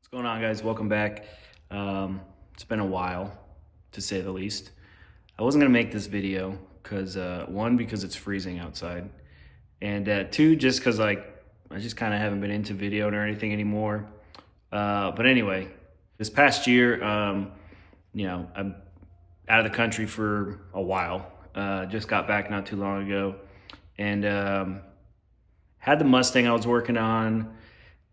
What's going on, guys? Welcome back. It's been a while, to say the least. I wasn't gonna make this video because one, because it's freezing outside, and two, just because I just kind of haven't been into video or anything anymore. But anyway, this past year, I'm out of the country for a while. Just got back not too long ago, and had the Mustang I was working on.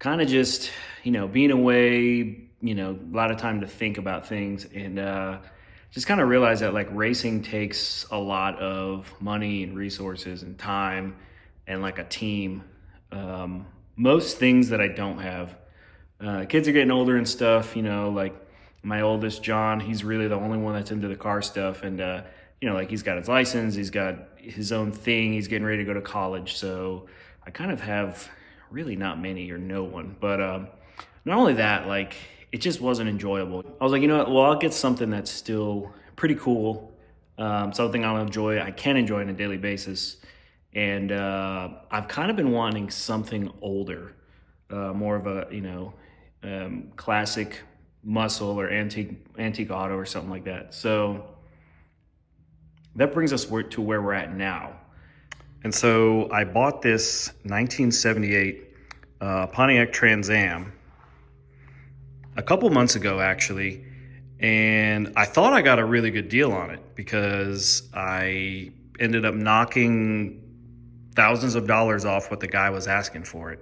Kind of just being away, a lot of time to think about things, and just kind of realized that like racing takes a lot of money and resources and time and like a team. Most things that I don't have. Kids are getting older and stuff, like my oldest John, he's really the only one that's into the car stuff, and like he's got his license, he's got his own thing, he's getting ready to go to college, so I kind of have really not many or no one. But not only that, like it just wasn't enjoyable. I was like, you know what? Well, I'll get something that's still pretty cool, something I can enjoy on a daily basis. And I've kind of been wanting something older, more of a classic muscle or antique auto or something like that. So that brings us to where we're at now. And so I bought this 1978 Pontiac Trans Am a couple months ago, actually, and I thought I got a really good deal on it because I ended up knocking thousands of dollars off what the guy was asking for it.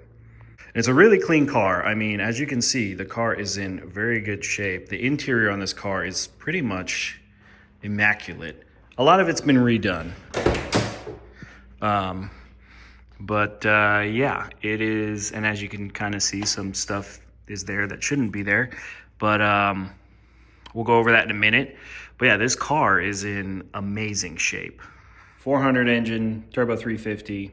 And it's a really clean car. I mean, as you can see, the car is in very good shape. The interior on this car is pretty much immaculate. A lot of it's been redone. Yeah, it is, and as you can kind of see, some stuff is there that shouldn't be there, but we'll go over that in a minute. But yeah, this car is in amazing shape. 400 engine, turbo 350.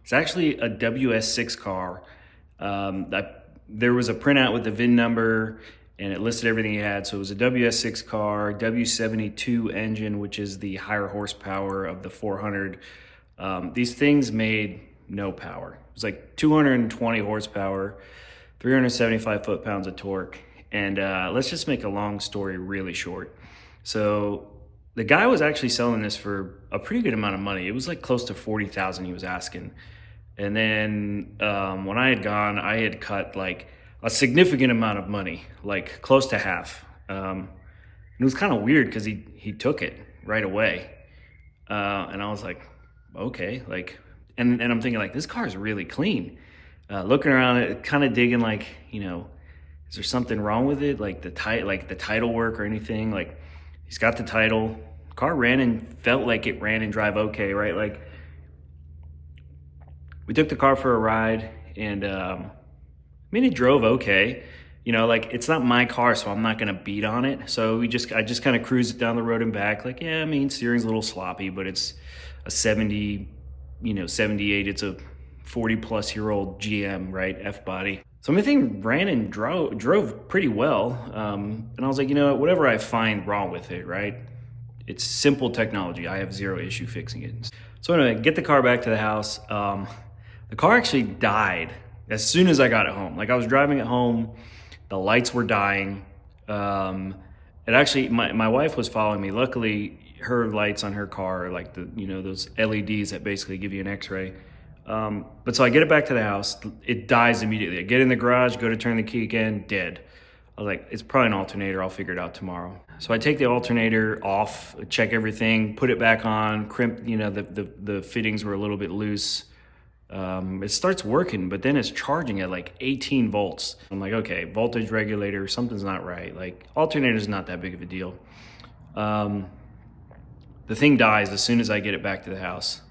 It's actually a WS6 car. There was a printout with the VIN number, and it listed everything he had. So it was a WS6 car, W72 engine, which is the higher horsepower of the 400. These things made no power. It was like 220 horsepower, 375 foot-pounds of torque. And let's just make a long story really short. So the guy was actually selling this for a pretty good amount of money. It was like close to 40,000 he was asking. And then when I had gone, I had cut like a significant amount of money, like close to half. And it was kind of weird because he took it right away. And I was like, okay, like, and I'm thinking like, this car is really clean. Looking around it, kind of digging like, is there something wrong with it? Like the title work or anything? Like he's got the title. Car ran and felt like it ran and drive okay, right? Like we took the car for a ride, and it drove okay. Like it's not my car, so I'm not gonna beat on it. So I just kind of cruised it down the road and back. Like, yeah, steering's a little sloppy, but it's a 78. It's a 40-plus-year-old GM, right? F body. So my thing ran and drove pretty well. And I was like, whatever I find wrong with it, right? It's simple technology. I have zero issue fixing it. So anyway, get the car back to the house. The car actually died as soon as I got it home. Like I was driving it home, the lights were dying. It actually, my wife was following me. Luckily, her lights on her car are like those LEDs that basically give you an X-ray. But so I get it back to the house, it dies immediately. I get in the garage, go to turn the key again, dead. I was like, it's probably an alternator, I'll figure it out tomorrow. So I take the alternator off, check everything, put it back on, crimp, the fittings were a little bit loose. It starts working, but then it's charging at like 18 volts. I'm like, okay, voltage regulator, something's not right. Like alternator's not that big of a deal. The thing dies as soon as I get it back to the house.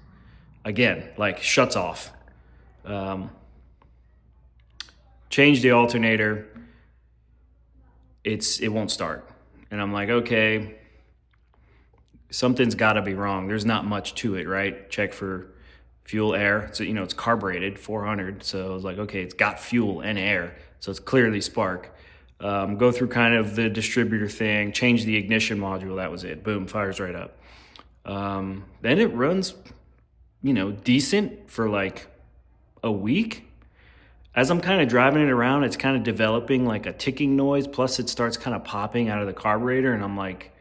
Again, like shuts off. Change the alternator. It won't start. And I'm like, okay, something's gotta be wrong. There's not much to it, right? Check for fuel, air. So, it's carbureted, 400. So I was like, okay, it's got fuel and air. So it's clearly spark. Go through kind of the distributor thing, change the ignition module. That was it. Boom, fires right up. Then it runs, decent for like a week. As I'm kind of driving it around, it's kind of developing like a ticking noise. Plus it starts kind of popping out of the carburetor, and I'm like,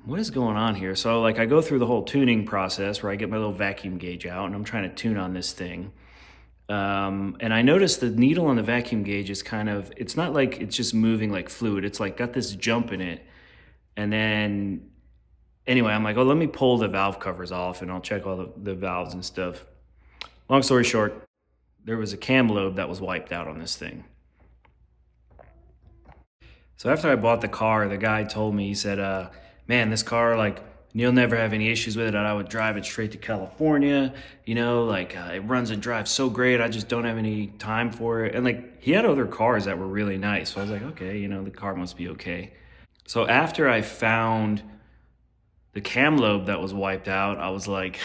what is going on here? So like I go through the whole tuning process where I get my little vacuum gauge out and I'm trying to tune on this thing. And I noticed the needle on the vacuum gauge is kind of, it's not like it's just moving like fluid. It's like got this jump in it. And then anyway, I'm like, oh, let me pull the valve covers off and I'll check all the valves and stuff. Long story short, there was a cam lobe that was wiped out on this thing. So after I bought the car, the guy told me, he said, man, this car, like, you'll never have any issues with it. I would drive it straight to California, you know, like it runs and drives so great. I just don't have any time for it. And like he had other cars that were really nice. So I was like, okay, you know, the car must be okay. So after I found the cam lobe that was wiped out, I was like,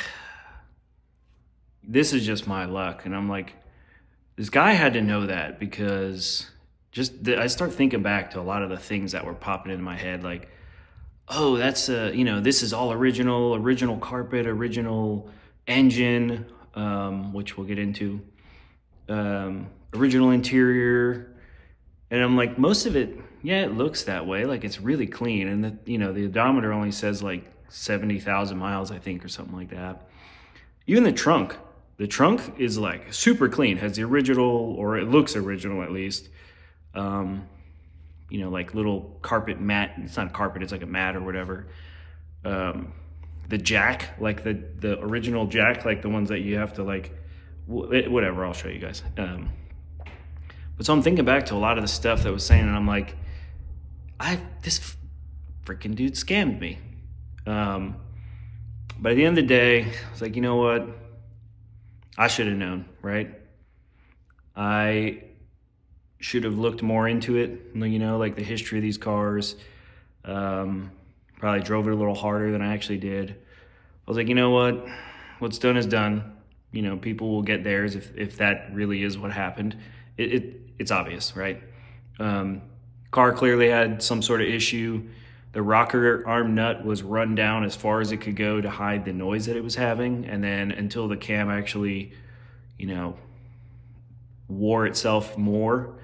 this is just my luck. And I'm like, this guy had to know that, because I start thinking back to a lot of the things that were popping into my head, like, oh, that's you know, this is all original carpet, original engine, which we'll get into, original interior. And I'm like, most of it, yeah, it looks that way, like it's really clean. And the odometer only says like 70,000 miles, I think, or something like that. Even the trunk is like super clean, has the original, or it looks original at least. Like little carpet mat. It's not a carpet, it's like a mat or whatever. The jack, like the original jack, like the ones that you have to like, whatever, I'll show you guys. But so I'm thinking back to a lot of the stuff that was saying, and I'm like, this freaking dude scammed me. But at the end of the day, I was like, you know what? I should have known, right? I should have looked more into it, you know, like the history of these cars. Probably drove it a little harder than I actually did. I was like, you know what? What's done is done. You know, people will get theirs if that really is what happened. It's obvious, right? Car clearly had some sort of issue. The rocker arm nut was run down as far as it could go to hide the noise that it was having. And then until the cam actually, you know, wore itself more,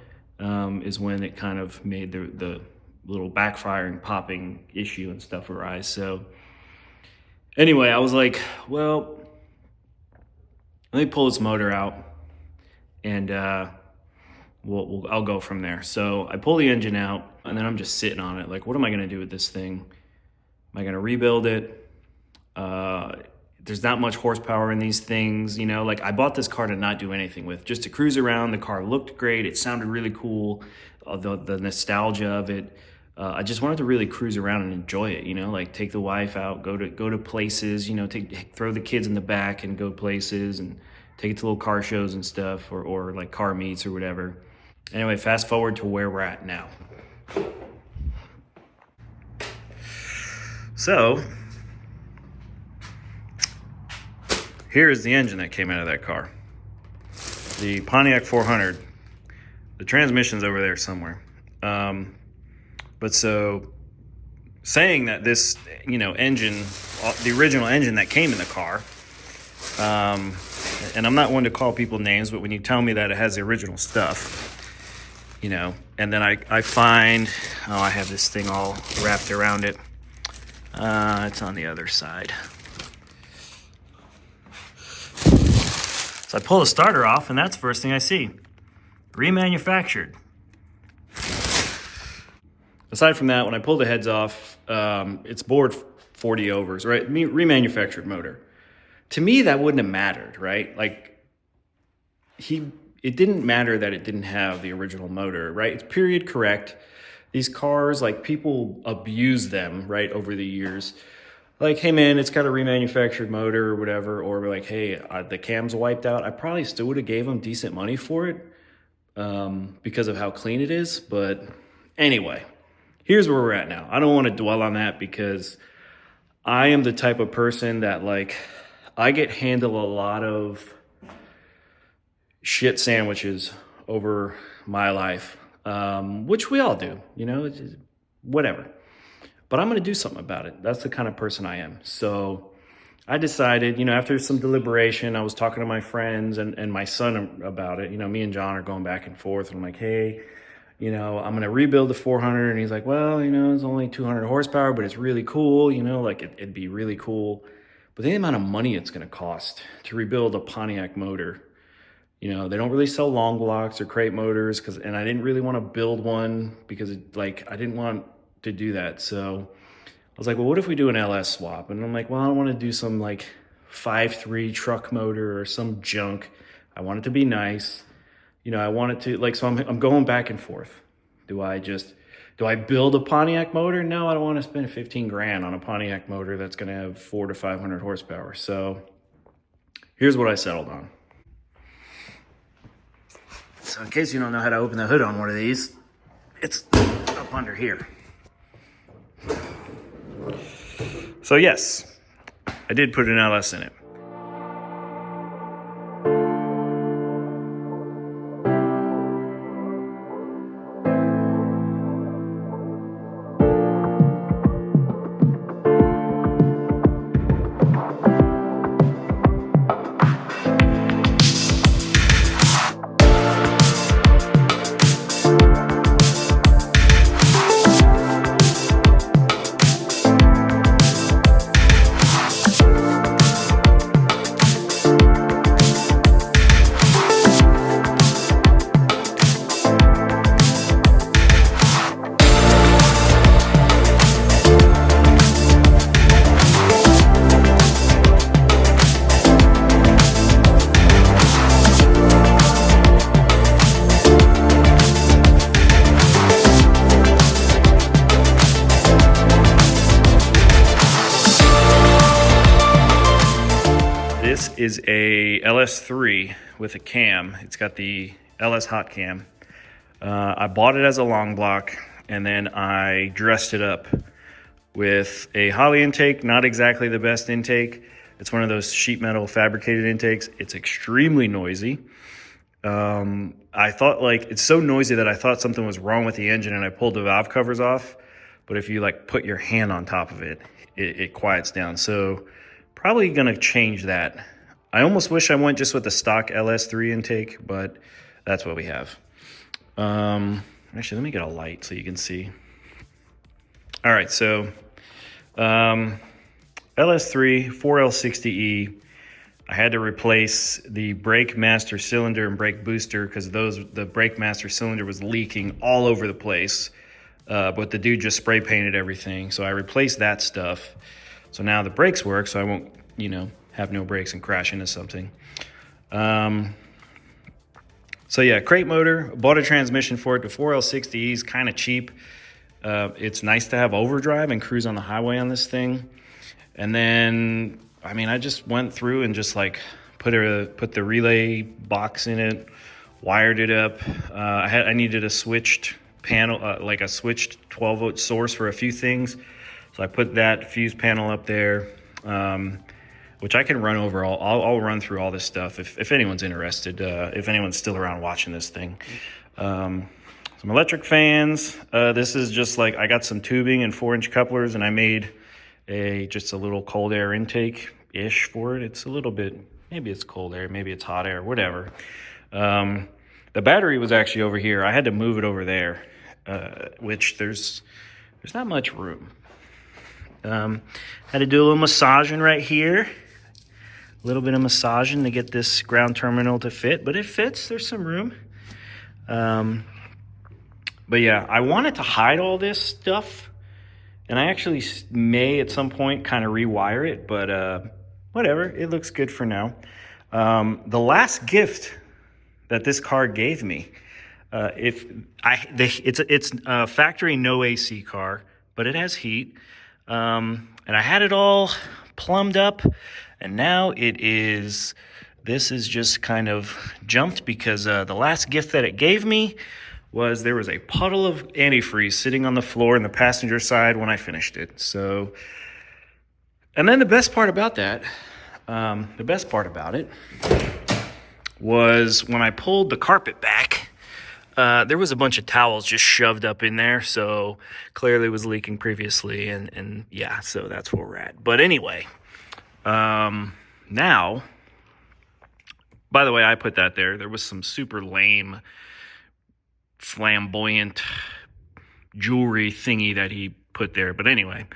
is when it kind of made the little backfiring, popping issue and stuff arise. So anyway, I was like, well, let me pull this motor out and I'll go from there. So I pull the engine out and then I'm just sitting on it. Like, what am I going to do with this thing? Am I going to rebuild it? There's not much horsepower in these things, you know, like I bought this car to not do anything with, just to cruise around. The car looked great. It sounded really cool. The nostalgia of it. I just wanted to really cruise around and enjoy it, you know, like take the wife out, go to places, you know, throw the kids in the back and go places and take it to little car shows and stuff, or like car meets or whatever. Anyway, fast forward to where we're at now. So here's the engine that came out of that car. The Pontiac 400. The transmission's over there somewhere. But so saying that this, you know, engine, the original engine that came in the car, and I'm not one to call people names, but when you tell me that it has the original stuff, you know, and then I find, oh, I have this thing all wrapped around it. It's on the other side. So I pull the starter off, and that's the first thing I see. Remanufactured. Aside from that, when I pull the heads off, it's bored 40 overs, right? Remanufactured motor. To me, that wouldn't have mattered, right? Like, it didn't matter that it didn't have the original motor, right? It's period correct. These cars, like, people abuse them, right, over the years. Like, hey man, it's got a remanufactured motor or whatever, or like, hey, the cam's wiped out. I probably still would have gave them decent money for it, because of how clean it is. But anyway, here's where we're at now. I don't want to dwell on that, because I am the type of person that, like, I get handled a lot of shit sandwiches over my life, which we all do, you know, it's whatever. But I'm going to do something about it. That's the kind of person I am. So I decided, after some deliberation, I was talking to my friends and my son about it. Me and John are going back and forth. And I'm like, hey, I'm going to rebuild the 400. And he's like, well, it's only 200 horsepower, but it's really cool. Like it'd be really cool. But the amount of money it's going to cost to rebuild a Pontiac motor, they don't really sell long blocks or crate motors and I didn't really want to build one because I didn't want to do that. So I was like, well, what if we do an LS swap? And I'm like, well, I don't want to do some 5.3 truck motor or some junk. I want it to be nice. I want it to so I'm going back and forth. Do I build a Pontiac motor? No, I don't want to spend 15 grand on a Pontiac motor that's going to have 400 to 500 horsepower. So here's what I settled on. So in case you don't know how to open the hood on one of these, it's up under here. So yes, I did put an LS in it. This is a LS3 with a cam. It's got the LS hot cam. I bought it as a long block and then I dressed it up with a Holley intake, not exactly the best intake. It's one of those sheet metal fabricated intakes. It's extremely noisy. I thought it's so noisy that I thought something was wrong with the engine and I pulled the valve covers off. But if you put your hand on top of it, it quiets down. So probably gonna change that. I almost wish I went just with the stock LS3 intake, but that's what we have. Actually, let me get a light so you can see. All right, so LS3 4L60E. I had to replace the brake master cylinder and brake booster because the brake master cylinder was leaking all over the place. But the dude just spray painted everything. So I replaced that stuff. So now the brakes work, so I won't, have no brakes and crash into something. So yeah, crate motor, bought a transmission for it. The 4L60E is kind of cheap. It's nice to have overdrive and cruise on the highway on this thing. And then, I just went through and just put the relay box in it, wired it up. I needed a switched panel, a switched 12-volt source for a few things. So I put that fuse panel up there, which I can run over. I'll run through all this stuff if anyone's interested, if anyone's still around watching this thing. Some electric fans. This is just I got some tubing and 4-inch couplers, and I made just a little cold air intake-ish for it. It's a little bit, maybe it's cold air, maybe it's hot air, whatever. The battery was actually over here. I had to move it over there, which there's not much room. Had to do a little massaging right here. A little bit of massaging to get this ground terminal to fit, but it fits. There's some room. But yeah, I wanted to hide all this stuff, and I actually may at some point kind of rewire it, but whatever. It looks good for now. The last gift that this car gave me, it's a factory no AC car, but it has heat. And I had it all plumbed up, and now this is just kind of jumped because the last gift that it gave me was there was a puddle of antifreeze sitting on the floor in the passenger side when I finished it. So, and then the best part about it was when I pulled the carpet back, there was a bunch of towels just shoved up in there, so clearly it was leaking previously, and yeah, so that's where we're at. But anyway, Now, by the way, I put that there. There was some super lame, flamboyant jewelry thingy that he put there. But anyway,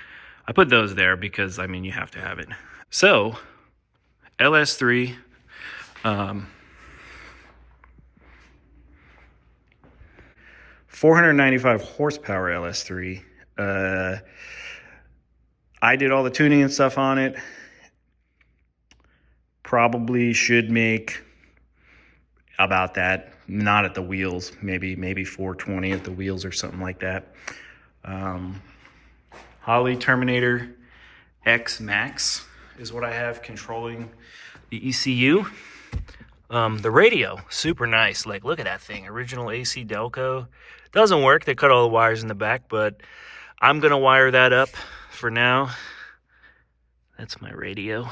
I put those there because, I mean, you have to have it. So, LS3, 495 horsepower LS3. I did all the tuning and stuff on it. Probably should make about that, not at the wheels, maybe 420 at the wheels or something like that. Holley Terminator X Max is what I have controlling the ECU. The radio, super nice. Like, look at that thing, original AC Delco. Doesn't work, they cut all the wires in the back, but I'm gonna wire that up for now. That's my radio.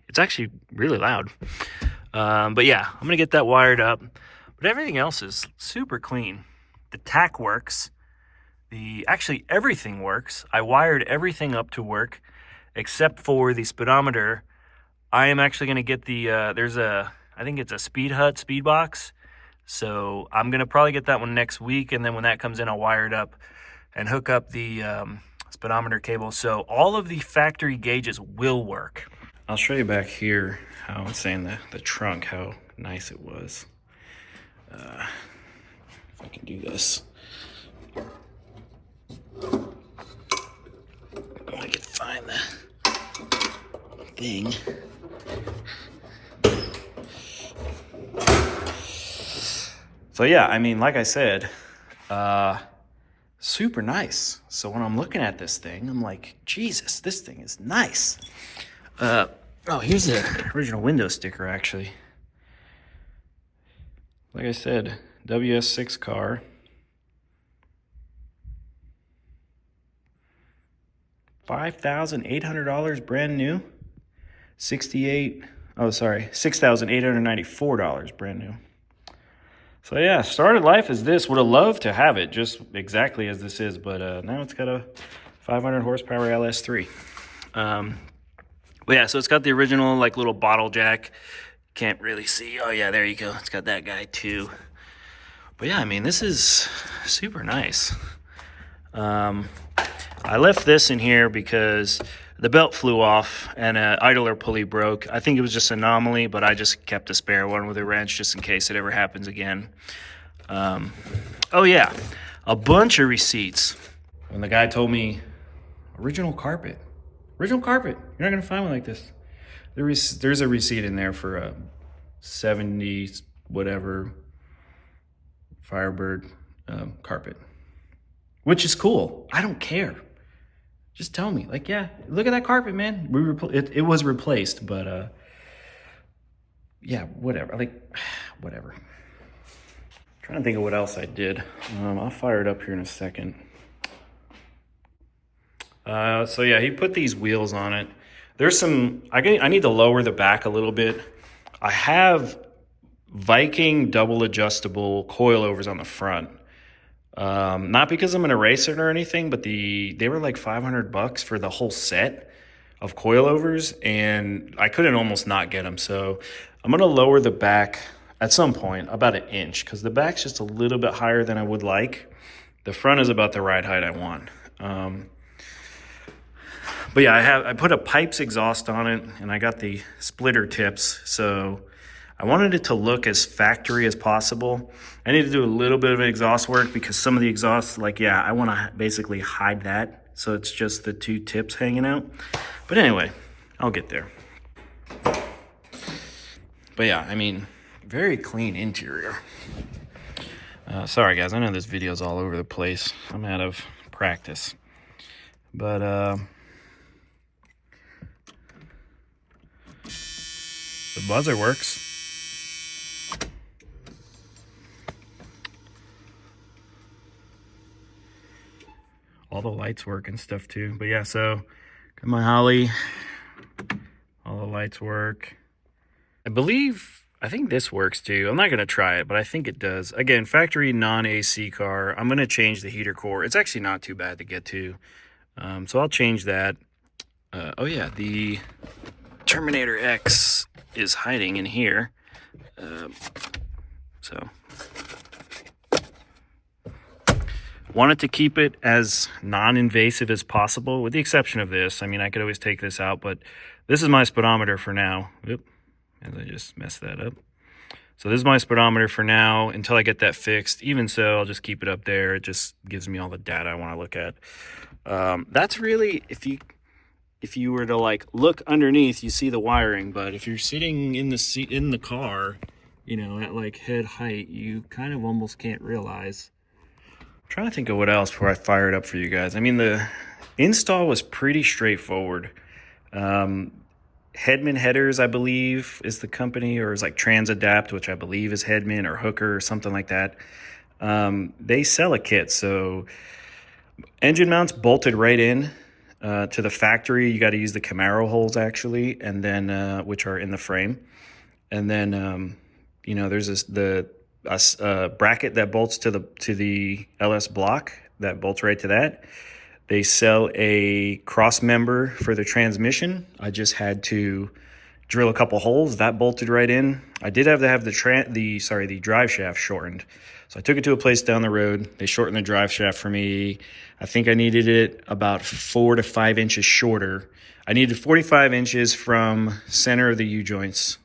It's actually really loud. But yeah, I'm gonna get that wired up. But everything else is super clean. The tack works. Actually everything works. I wired everything up to work except for the speedometer. I am actually gonna get the I think it's a speed box. So I'm gonna probably get that one next week, and then when that comes in, I'll wire it up and hook up the speedometer cable. So all of the factory gauges will work. I'll show you back here how it's saying the trunk, how nice it was. If I can do this. If I can find the thing. So yeah, I mean, like I said, super nice. So when I'm looking at this thing, I'm like, Jesus, this thing is nice. Oh, here's the original window sticker, actually. Like I said, WS6 car. $5,800 brand new. $6,894 brand new. So yeah, started life as this. Would have loved to have it just exactly as this is, but now it's got a 500 horsepower LS3. But yeah, so it's got the original like little bottle jack. Can't really see. Oh yeah, there you go. It's got that guy too. But yeah, I mean, this is super nice. I left this in here because the belt flew off and an idler pulley broke. I think it was just an anomaly, but I just kept a spare one with a wrench just in case it ever happens again. Oh yeah, a bunch of receipts. When the guy told me, original carpet. You're not gonna find one like this. There's a receipt in there for a 70 whatever Firebird carpet, which is cool. I don't care. Just tell me, like, yeah, look at that carpet, man. It was replaced, but yeah, whatever. Like, whatever. Trying to think of what else I did. I'll fire it up here in a second. So yeah, he put these wheels on it. There's some, I need to lower the back a little bit. I have Viking double adjustable coilovers on the front. Not because I'm gonna race it or anything, but they were like $500 for the whole set of coilovers, and I couldn't almost not get them. So I'm gonna lower the back at some point about 1 inch, because the back's just a little bit higher than I would like. The front is about the right height I want. But yeah, I put a pipes exhaust on it, and I got the splitter tips, so I wanted it to look as factory as possible. I need to do a little bit of exhaust work because some of the exhaust, like, yeah, I want to basically hide that, so it's just the 2 tips hanging out. But anyway, I'll get there. But yeah, I mean, very clean interior. Sorry guys, I know this video's all over the place. I'm out of practice. But the buzzer works. All the lights work and stuff too. But yeah, so got my Holley. All the lights work. I think this works too. I'm not gonna try it, but I think it does. Again, factory non-AC car. I'm gonna change the heater core. It's actually not too bad to get to. So I'll change that. Oh yeah, the Terminator X is hiding in here. So wanted to keep it as non-invasive as possible, with the exception of this. I mean, I could always take this out, but this is my speedometer for now. Oop, and I just messed that up. So this is my speedometer for now until I get that fixed. Even so, I'll just keep it up there. It just gives me all the data I want to look at. That's really, if you were to like look underneath, you see the wiring, but if you're sitting in the seat in the car, you know, at like head height, you kind of almost can't realize. I'm trying to think of what else before I fire it up for you guys. I mean, the install was pretty straightforward. Hedman Headers, I believe, is the company, or is like TransAdapt, which I believe is Hedman or Hooker or something like that. They sell a kit, so engine mounts bolted right in to the factory. You got to use the Camaro holes actually, and then which are in the frame, and then you know, there's this bracket that bolts to the LS block that bolts right to that. They sell a cross member for the transmission. I just had to drill a couple holes. That bolted right in. I did have to have the drive shaft shortened. So I took it to a place down the road. They shortened the drive shaft for me. I think I needed it about 4 to 5 inches shorter. I needed 45 inches from center of the U-joints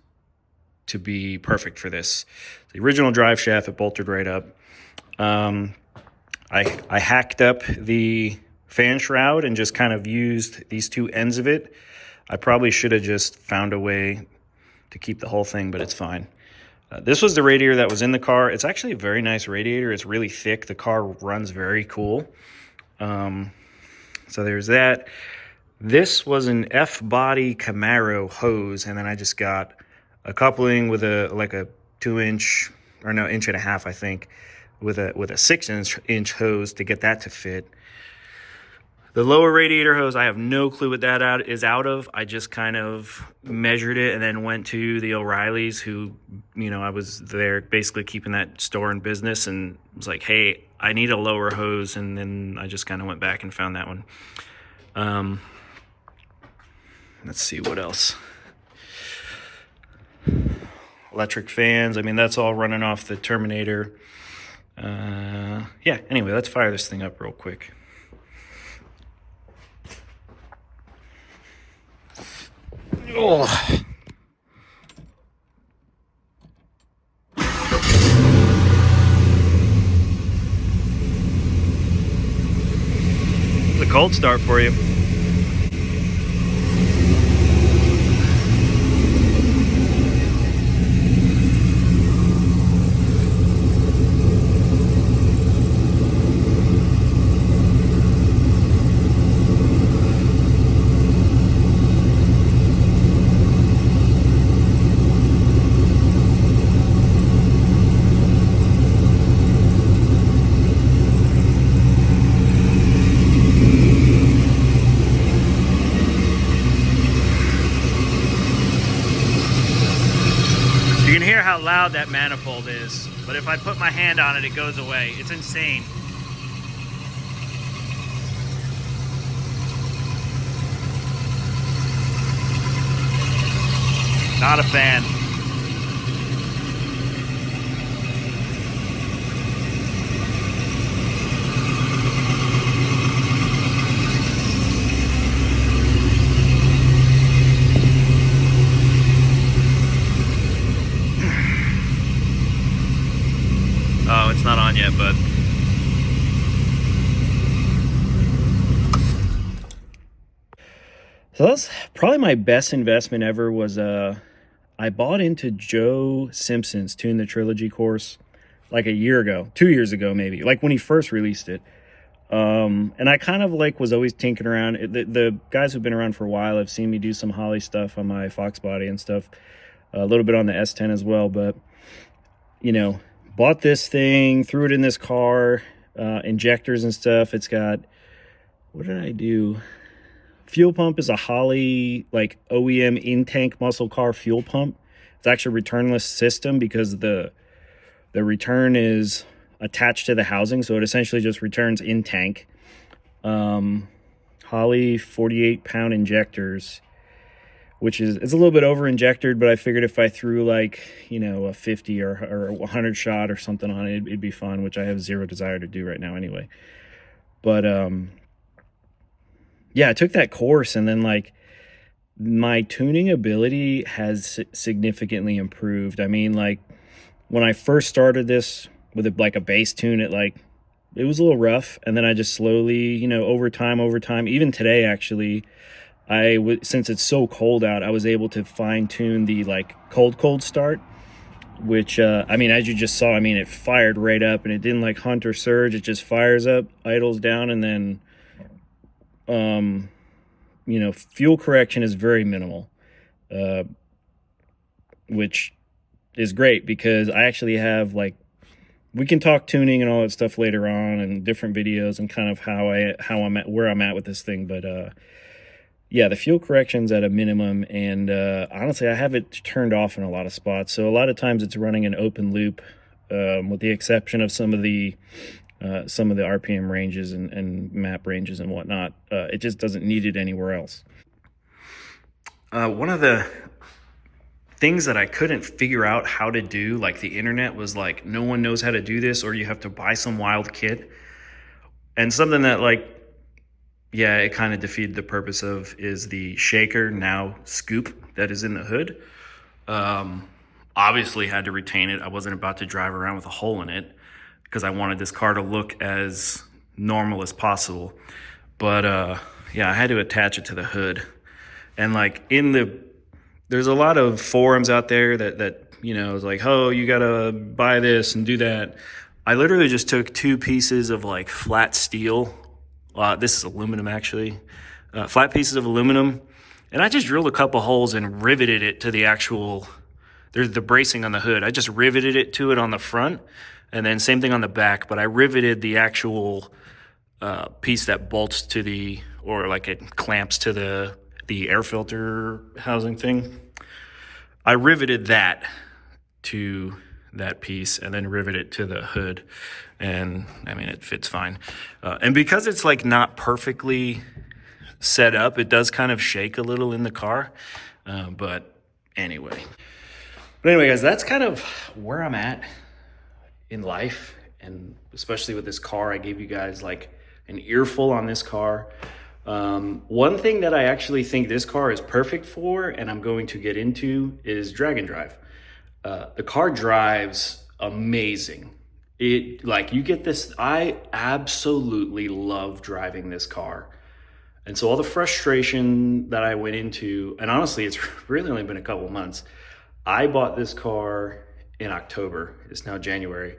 to be perfect for this. The original drive shaft, it bolted right up. I hacked up the fan shroud and just kind of used these two ends of it. I probably should have just found a way to keep the whole thing, but it's fine. This was the radiator that was in the car. It's actually a very nice radiator. It's really thick. The car runs very cool. So there's that. This was an F-body Camaro hose, and then I just got a coupling with a 2-inch, or no, 1.5 inches, I think, with a 6-inch hose to get that to fit. The lower radiator hose, I have no clue what that is out of. I just kind of measured it and then went to the O'Reillys, who, you know, I was there basically keeping that store in business, and was like, hey, I need a lower hose. And then I just kind of went back and found that one. Let's see what else. Electric fans. I mean, that's all running off the Terminator. Yeah, anyway, let's fire this thing up real quick. Oh. It's a cold start for you. You can hear how loud that manifold is, but if I put my hand on it, it goes away. It's insane. Not a fan. Oh, it's not on yet, but so that's probably my best investment ever. Was I bought into Joe Simpson's Tune the Trilogy course like a year ago, 2 years ago maybe, like when he first released it. And I kind of like was always tinkering around. The guys who've been around for a while have seen me do some Holley stuff on my Fox body and stuff, a little bit on the S10 as well. But, you know, bought this thing, threw it in this car, injectors and stuff. It's got, what did I do? Fuel pump is a Holley, like OEM in-tank muscle car fuel pump. It's actually a returnless system because the return is attached to the housing, so it essentially just returns in tank. Holley Holley 48-pound injectors, which is, it's a little bit over injected, but I figured if I threw like, you know, a 50 or 100 shot or something on it, it'd be fun, which I have zero desire to do right now anyway. But yeah, I took that course, and then like my tuning ability has significantly improved. I mean, like when I first started this with like a bass tune, it was a little rough, and then I just slowly, you know, over time, even today actually, since it's so cold out, I was able to fine tune the like cold start, which I mean, as you just saw, I mean, it fired right up, and it didn't like hunt or surge. It just fires up, idles down, and then you know, fuel correction is very minimal, which is great because I actually have like, we can talk tuning and all that stuff later on and different videos and kind of where I'm at with this thing. But yeah, the fuel correction's at a minimum, and honestly, I have it turned off in a lot of spots. So a lot of times it's running an open loop, with the exception of some of the RPM ranges and map ranges and whatnot. It just doesn't need it anywhere else. One of the things that I couldn't figure out how to do, like the internet was like, no one knows how to do this, or you have to buy some wild kit. And something that like, yeah, it kind of defeated the purpose of, is the shaker, now scoop, that is in the hood. Obviously had to retain it. I wasn't about to drive around with a hole in it because I wanted this car to look as normal as possible. But yeah, I had to attach it to the hood. And like there's a lot of forums out there that you know, is like, oh, you gotta buy this and do that. I literally just took 2 pieces of like flat steel. This is aluminum actually. Flat pieces of aluminum. And I just drilled a couple holes and riveted it to the actual, there's the bracing on the hood. I just riveted it to it on the front, and then same thing on the back, but I riveted the actual piece that bolts to the, or like it clamps to the air filter housing thing. I riveted that to that piece and then rivet it to the hood, and I mean, it fits fine. And because it's like not perfectly set up, it does kind of shake a little in the car. But anyway, guys, that's kind of where I'm at in life, and especially with this car. I gave you guys like an earful on this car. One thing that I actually think this car is perfect for, and I'm going to get into, is drag and drive. The car drives amazing. It, like, you get this, I absolutely love driving this car. And so all the frustration that I went into, and honestly, it's really only been a couple months. I bought this car in October. It's now January.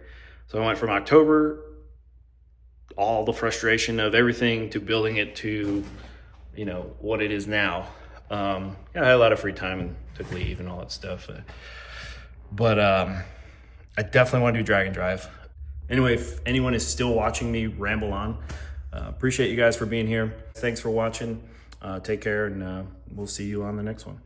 So I went from October, all the frustration of everything, to building it to, you know, what it is now. I had a lot of free time and took leave and all that stuff. But I definitely want to do drag and drive. Anyway, if anyone is still watching me ramble on, appreciate you guys for being here. Thanks for watching. Take care, and we'll see you on the next one.